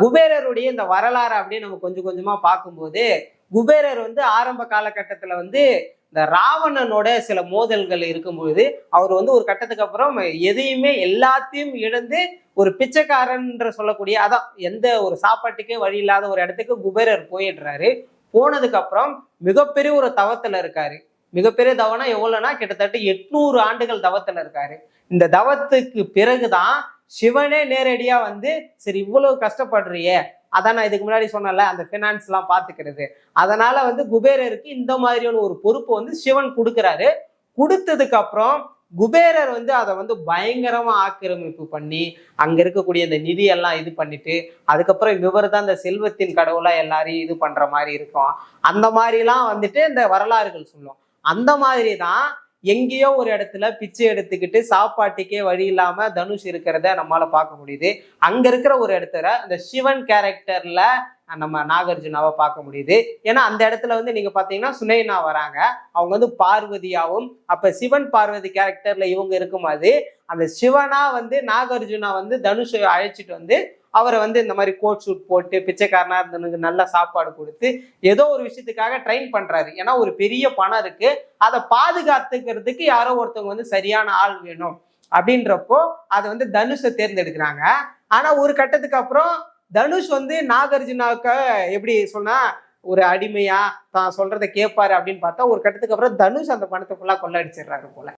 குபேரருடைய இந்த வரலாறு அப்படின்னு நம்ம கொஞ்சம் கொஞ்சமா பார்க்கும்போது, குபேரர் வந்து ஆரம்ப காலகட்டத்துல வந்து இந்த ராவணனோட சில மோதல்கள் இருக்கும்பொழுது அவர் வந்து ஒரு கட்டத்துக்கு அப்புறம் எதையுமே எல்லாத்தையும் இழந்து ஒரு பிச்சைக்காரன்ற சொல்லக்கூடிய அதான் எந்த ஒரு சாப்பாட்டுக்கே வழி இல்லாத ஒரு இடத்துக்கு குபேரர் போயிடுறாரு. போனதுக்கு அப்புறம் மிகப்பெரிய ஒரு தவத்துல இருக்காரு. மிகப்பெரிய தவம்னா எவ்வளவுனா கிட்டத்தட்ட 800 ஆண்டுகள் தவத்துல இருக்காரு. இந்த தவத்துக்கு பிறகுதான் சிவனே நேரடியா வந்து சரி இவ்வளவு கஷ்டப்படுறியே, அதான் நான் இதுக்கு முன்னாடி சொன்னல அந்த பினான்ஸ் எல்லாம் பாத்துக்கிறது, அதனால வந்து குபேரருக்கு இந்த மாதிரியான ஒரு பொறுப்பு வந்து சிவன் கொடுக்குறாரு. கொடுத்ததுக்கு அப்புறம் குபேரர் வந்து அதை வந்து பயங்கரமா ஆக்கிரமிப்பு பண்ணி அங்க இருக்கக்கூடிய இந்த நிதியெல்லாம் இது பண்ணிட்டு அதுக்கப்புறம் இவர் தான் இந்த செல்வத்தின் கடவுளா எல்லாரையும் இது பண்ற மாதிரி இருக்கும். அந்த மாதிரிலாம் வந்துட்டு இந்த வரலாறுகள் சொல்லும். அந்த மாதிரி தான் எங்கேயோ ஒரு இடத்துல பிச்சை எடுத்துக்கிட்டு சாப்பாட்டுக்கே வழி இல்லாம தனுஷ் இருக்கிறத நம்மளால பார்க்க முடியுது. அங்க இருக்கிற ஒரு இடத்துல இந்த சிவன் கேரக்டர்ல நம்ம நாகார்ஜுனாவை பார்க்க முடியுது. ஏன்னா அந்த இடத்துல வந்து நீங்க பாத்தீங்கன்னா சுனைனா வராங்க, அவங்க வந்து பார்வதியாவும், அப்ப சிவன் பார்வதி கேரக்டர்ல இவங்க இருக்கும்போது அந்த சிவனா வந்து நாகார்ஜுனா வந்து தனுஷை அழைச்சிட்டு வந்து அவரை வந்து இந்த மாதிரி கோட் ஷூட் போட்டு பிச்சைக்காரனா இருந்தவனுக்கு நல்ல சாப்பாடு கொடுத்து ஏதோ ஒரு விஷயத்துக்காக ட்ரெயின் பண்றாரு. ஏன்னா ஒரு பெரிய பணம் இருக்கு, அதை பாதுகாத்துக்கிறதுக்கு யாரோ ஒருத்தவங்க வந்து சரியான ஆள் வேணும் அப்படின்றப்போ அதை வந்து தனுஷை தேர்ந்தெடுக்கிறாங்க. ஆனா ஒரு கட்டத்துக்கு அப்புறம் தனுஷ் வந்து நாகார்ஜுனாவுக்கு எப்படி சொன்னா ஒரு அடிமையா தான் சொல்றதை கேட்பாரு அப்படின்னு பார்த்தா ஒரு கட்டத்துக்கு அப்புறம் தனுஷ் அந்த பணத்தை ஃபுல்லா கொள்ளடிச்சிடுறாரு போல.